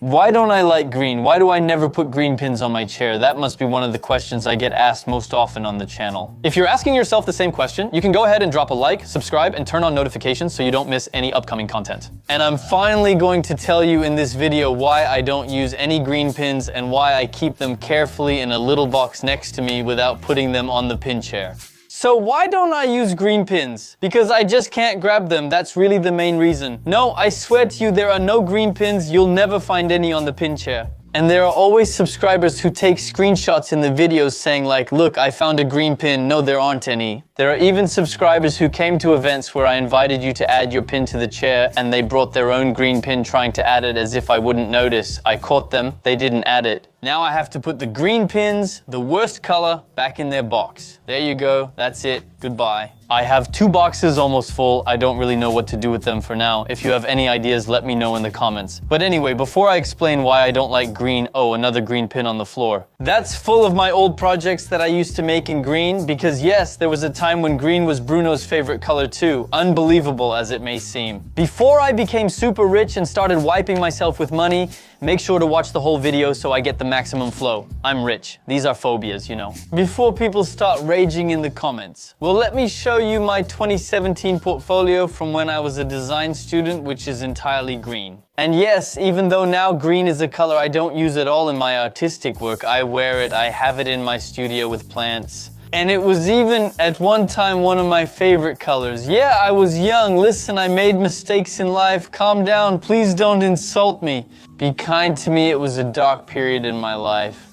Why don't I like green? Why do I never put green pins on my chair? That must be one of the questions I get asked most often on the channel. If you're asking yourself the same question, you can go ahead and drop a like, subscribe, and turn on notifications so you don't miss any upcoming content. And I'm finally going to tell you in this video why I don't use any green pins and why I keep them carefully in a little box next to me without putting them on the pin chair. So why don't I use green pins? Because I just can't grab them, that's really the main reason. No, I swear to you, there are no green pins, you'll never find any on the pin chair. And there are always subscribers who take screenshots in the videos saying like, look, I found a green pin, no there aren't any. There are even subscribers who came to events where I invited you to add your pin to the chair and they brought their own green pin trying to add it as if I wouldn't notice. I caught them, they didn't add it. Now I have to put the green pins, the worst color, back in their box. There you go, that's it, goodbye. I have 2 boxes almost full. I don't really know what to do with them for now. If you have any ideas, let me know in the comments. But anyway, before I explain why I don't like green, oh, another green pin on the floor. That's full of my old projects that I used to make in green because yes, there was a time when green was Bruno's favorite color too. Unbelievable as it may seem. Before I became super rich and started wiping myself with money, make sure to watch the whole video so I get the maximum flow. I'm rich. These are phobias, you know. Before people start raging in the comments, well, let me show you my 2017 portfolio from when I was a design student, which is entirely green. And yes, even though now green is a color I don't use at all in my artistic work, I wear it, I have it in my studio with plants. And it was even at one time one of my favorite colors. Yeah, I was young. Listen, I made mistakes in life. Calm down. Please don't insult me. Be kind to me. It was a dark period in my life.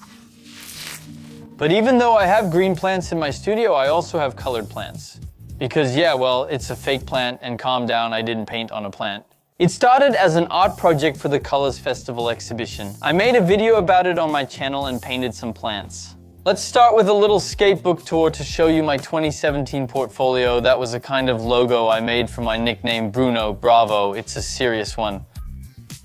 But even though I have green plants in my studio, I also have colored plants. Because yeah, well, it's a fake plant and calm down, I didn't paint on a plant. It started as an art project for the Colors Festival exhibition. I made a video about it on my channel and painted some plants. Let's start with a little skatebook tour to show you my 2017 portfolio. That was a kind of logo I made for my nickname Bruno, bravo, it's a serious one.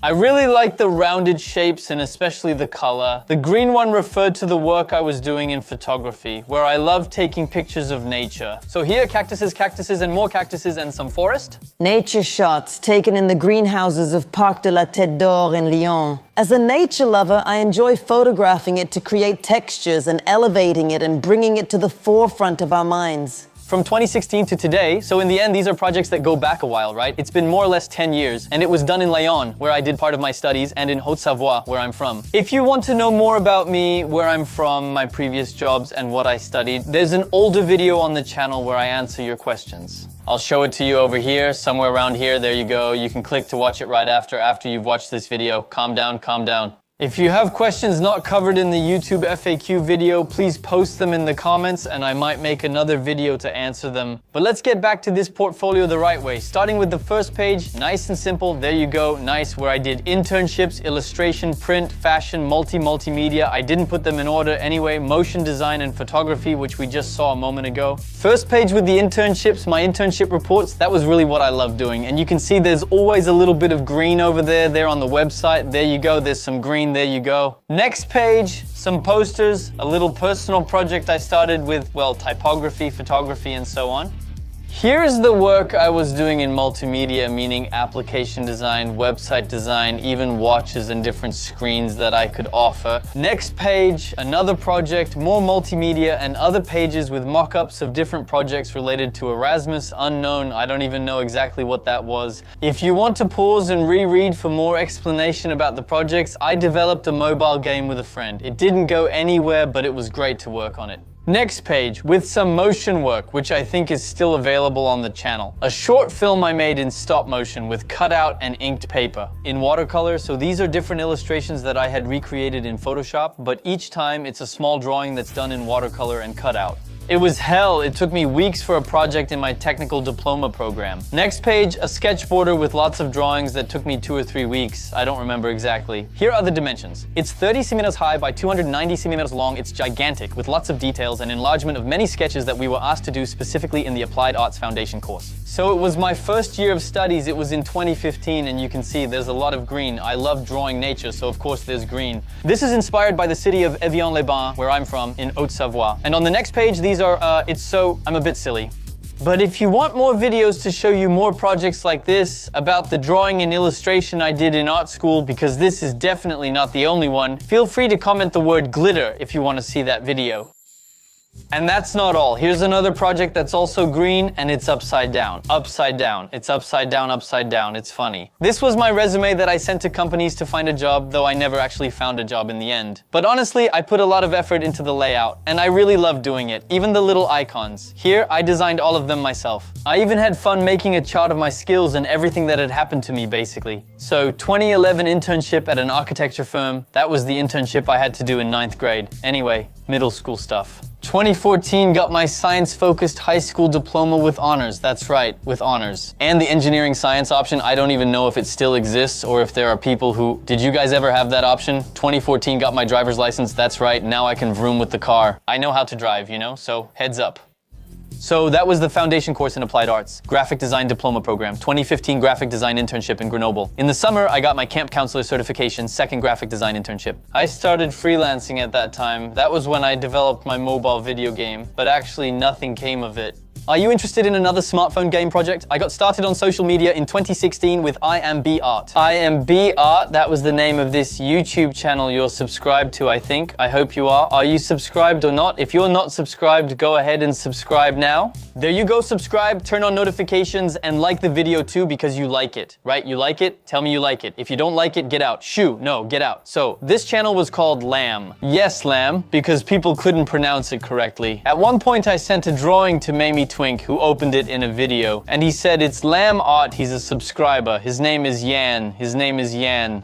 I really like the rounded shapes and especially the color. The green one referred to the work I was doing in photography, where I love taking pictures of nature. So here, cactuses, cactuses, and more cactuses and some forest. Nature shots taken in the greenhouses of Parc de la Tête d'Or in Lyon. As a nature lover, I enjoy photographing it to create textures and elevating it and bringing it to the forefront of our minds. From 2016 to today, so in the end, these are projects that go back a while, right? It's been more or less 10 years, and it was done in Lyon, where I did part of my studies, and in Haute-Savoie, where I'm from. If you want to know more about me, where I'm from, my previous jobs, and what I studied, there's an older video on the channel where I answer your questions. I'll show it to you over here, somewhere around here, there you go. You can click to watch it right after you've watched this video. Calm down, calm down. If you have questions not covered in the YouTube FAQ video, please post them in the comments and I might make another video to answer them. But let's get back to this portfolio the right way. Starting with the first page, nice and simple, there you go, nice, where I did internships, illustration, print, fashion, multimedia. I didn't put them in order anyway, motion design and photography, which we just saw a moment ago. First page with the internships, my internship reports, that was really what I love doing. And you can see there's always a little bit of green over there on the website. There you go, there's some green. There you go. Next page, some posters, a little personal project I started with, well, typography, photography, and so on. Here's the work I was doing in multimedia, meaning application design, website design, even watches and different screens that I could offer. Next page, another project, more multimedia, and other pages with mock-ups of different projects related to Erasmus, unknown, I don't even know exactly what that was. If you want to pause and reread for more explanation about the projects, I developed a mobile game with a friend. It didn't go anywhere, but it was great to work on it. Next page, with some motion work, which I think is still available on the channel. A short film I made in stop motion with cutout and inked paper. In watercolor, so these are different illustrations that I had recreated in Photoshop, but each time it's a small drawing that's done in watercolor and cutout. It was hell. It took me weeks for a project in my technical diploma program. Next page, a sketch border with lots of drawings that took me 2 or 3 weeks. I don't remember exactly. Here are the dimensions. It's 30 centimeters high by 290 centimeters long. It's gigantic with lots of details and enlargement of many sketches that we were asked to do specifically in the Applied Arts Foundation course. So it was my first year of studies. It was in 2015 and you can see there's a lot of green. I love drawing nature, so of course there's green. This is inspired by the city of Evian-les-Bains, where I'm from, in Haute-Savoie. And on the next page, these are, I'm a bit silly. But if you want more videos to show you more projects like this, about the drawing and illustration I did in art school, because this is definitely not the only one, feel free to comment the word glitter if you want to see that video. And that's not all. Here's another project that's also green, and it's upside down. Upside down. It's upside down, upside down. It's funny. This was my resume that I sent to companies to find a job, though I never actually found a job in the end. But honestly, I put a lot of effort into the layout, and I really love doing it. Even the little icons. Here, I designed all of them myself. I even had fun making a chart of my skills and everything that had happened to me, basically. So, 2011 internship at an architecture firm. That was the internship I had to do in 9th grade. Anyway, middle school stuff. 2014 got my science-focused high school diploma with honors. That's right, with honors. And the engineering science option, I don't even know if it still exists or if there are people who... Did you guys ever have that option? 2014 got my driver's license. That's right, now I can vroom with the car. I know how to drive, you know, so heads up. So that was the foundation course in applied arts, graphic design diploma program, 2015 graphic design internship in Grenoble. In the summer, I got my camp counselor certification, second graphic design internship. I started freelancing at that time. That was when I developed my mobile video game, but actually nothing came of it. Are you interested in another smartphone game project? I got started on social media in 2016 with IMBArt. IMBArt, that was the name of this YouTube channel you're subscribed to, I think. I hope you are. Are you subscribed or not? If you're not subscribed, go ahead and subscribe now. There you go, subscribe, turn on notifications, and like the video too because you like it, right? You like it? Tell me you like it. If you don't like it, get out. Shoo, no, get out. So this channel was called Lamb. Yes, Lamb, because people couldn't pronounce it correctly. At one point I sent a drawing to Mamie Twink, who opened it in a video, and he said it's Lamb Art, he's a subscriber. His name is Yan. His name is Yan.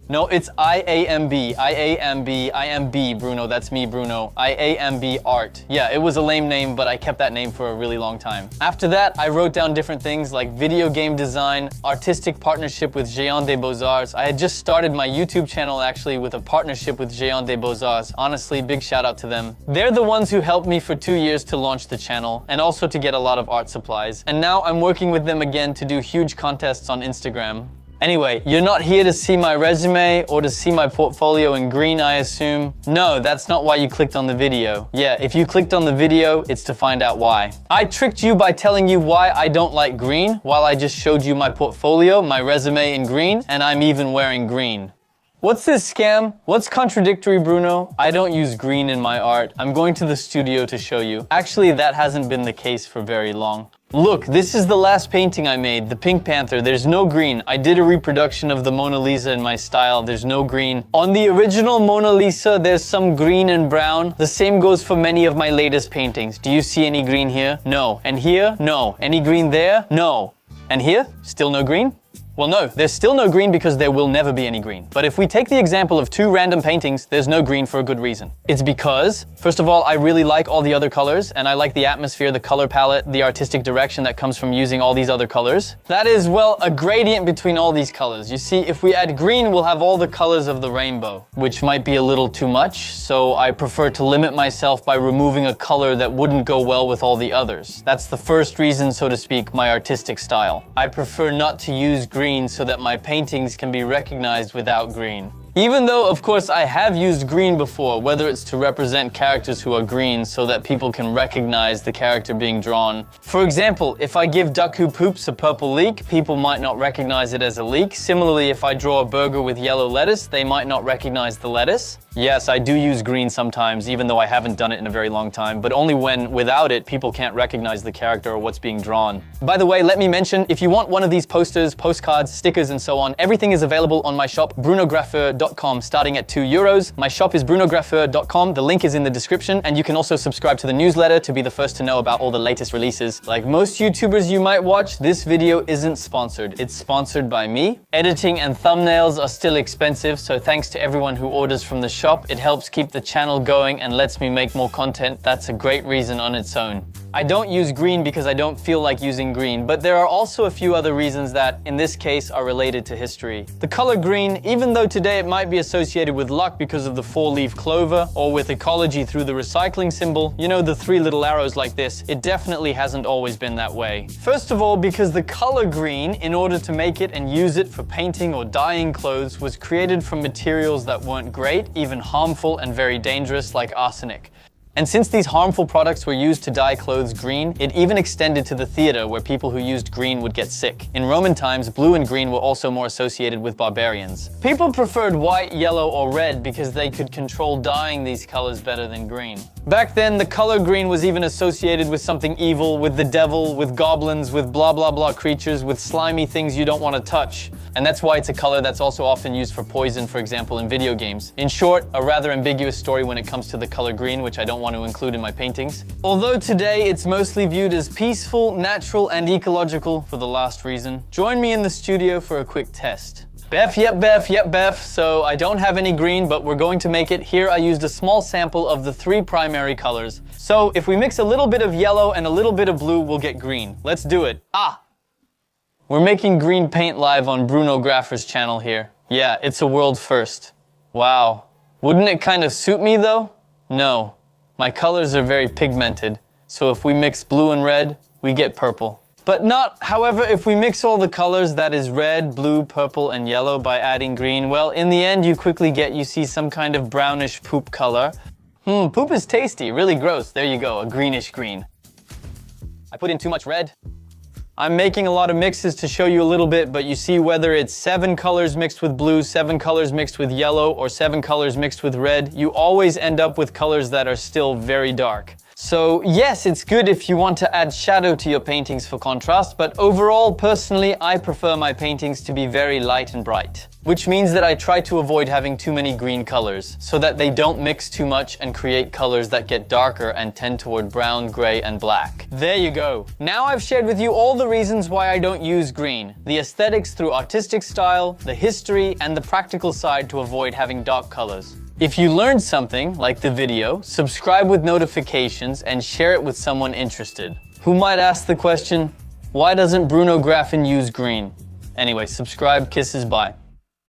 No, it's IAMB. IAMB, Bruno. That's me, Bruno. IAMB Art. Yeah, it was a lame name, but I kept that name for a really long time. After that, I wrote down different things like video game design, artistic partnership with Géant des Beaux-Arts. I had just started my YouTube channel actually with a partnership with Géant des Beaux-Arts. Honestly, big shout out to them. They're the ones who helped me for 2 years to launch the channel and also to get a lot of art supplies. And now I'm working with them again to do huge contests on Instagram. Anyway, you're not here to see my resume or to see my portfolio in green, I assume? No, that's not why you clicked on the video. Yeah, if you clicked on the video, it's to find out why. I tricked you by telling you why I don't like green, while I just showed you my portfolio, my resume in green, and I'm even wearing green. What's this scam? What's contradictory, Bruno? I don't use green in my art. I'm going to the studio to show you. Actually, that hasn't been the case for very long. Look, this is the last painting I made, the Pink Panther. There's no green. I did a reproduction of the Mona Lisa in my style. There's no green. On the original Mona Lisa, there's some green and brown. The same goes for many of my latest paintings. Do you see any green here? No. And here? No. Any green there? No. And here? Still no green? Well, no, there's still no green because there will never be any green. But if we take the example of 2 random paintings, there's no green for a good reason. It's because, first of all, I really like all the other colors, and I like the atmosphere, the color palette, the artistic direction that comes from using all these other colors. That is, well, a gradient between all these colors. You see, if we add green, we'll have all the colors of the rainbow, which might be a little too much, so I prefer to limit myself by removing a color that wouldn't go well with all the others. That's the first reason, so to speak, my artistic style. I prefer not to use green so that my paintings can be recognized without green. Even though, of course, I have used green before, whether it's to represent characters who are green so that people can recognize the character being drawn. For example, if I give Duck Who Poops a purple leek, people might not recognize it as a leek. Similarly, if I draw a burger with yellow lettuce, they might not recognize the lettuce. Yes, I do use green sometimes, even though I haven't done it in a very long time, but only when, without it, people can't recognize the character or what's being drawn. By the way, let me mention, if you want one of these posters, postcards, stickers, and so on, everything is available on my shop, brunograffeur.com, starting at €2. My shop is brunograffeur.com, the link is in the description, and you can also subscribe to the newsletter to be the first to know about all the latest releases. Like most YouTubers you might watch, this video isn't sponsored. It's sponsored by me. Editing and thumbnails are still expensive, so thanks to everyone who orders from the shop. It helps keep the channel going and lets me make more content. That's a great reason on its own. I don't use green because I don't feel like using green, but there are also a few other reasons that, in this case, are related to history. The color green, even though today it might be associated with luck because of the 4-leaf clover, or with ecology through the recycling symbol, you know, the 3 little arrows like this, it definitely hasn't always been that way. First of all, because the color green, in order to make it and use it for painting or dyeing clothes, was created from materials that weren't great, even harmful and very dangerous, like arsenic. And since these harmful products were used to dye clothes green, it even extended to the theater where people who used green would get sick. In Roman times, blue and green were also more associated with barbarians. People preferred white, yellow, or red because they could control dyeing these colors better than green. Back then, the color green was even associated with something evil, with the devil, with goblins, with blah blah blah creatures, with slimy things you don't want to touch. And that's why it's a color that's also often used for poison, for example, in video games. In short, a rather ambiguous story when it comes to the color green, which I don't want to include in my paintings. Although today it's mostly viewed as peaceful, natural, and ecological for the last reason. Join me in the studio for a quick test. Beth. So I don't have any green, but we're going to make it. Here I used a small sample of the 3 primary colors. So if we mix a little bit of yellow and a little bit of blue, we'll get green. Let's do it. We're making green paint live on Bruno Graffer's channel here. Yeah, it's a world first. Wow. Wouldn't it kind of suit me though? No. My colors are very pigmented, so if we mix blue and red, we get purple. But not, however, if we mix all the colors, that is red, blue, purple, and yellow by adding green, well, in the end you quickly you see some kind of brownish poop color. Poop is tasty, really gross. There you go, a greenish green. I put in too much red. I'm making a lot of mixes to show you a little bit, but you see whether it's 7 colors mixed with blue, 7 colors mixed with yellow, or 7 colors mixed with red, you always end up with colors that are still very dark. So yes, it's good if you want to add shadow to your paintings for contrast, but overall, personally, I prefer my paintings to be very light and bright. Which means that I try to avoid having too many green colors, so that they don't mix too much and create colors that get darker and tend toward brown, gray, and black. There you go. Now I've shared with you all the reasons why I don't use green. The aesthetics through artistic style, the history, and the practical side to avoid having dark colors. If you learned something, like the video, subscribe with notifications and share it with someone interested. Who might ask the question, why doesn't Bruno Graffin use green? Anyway, subscribe, kisses, bye.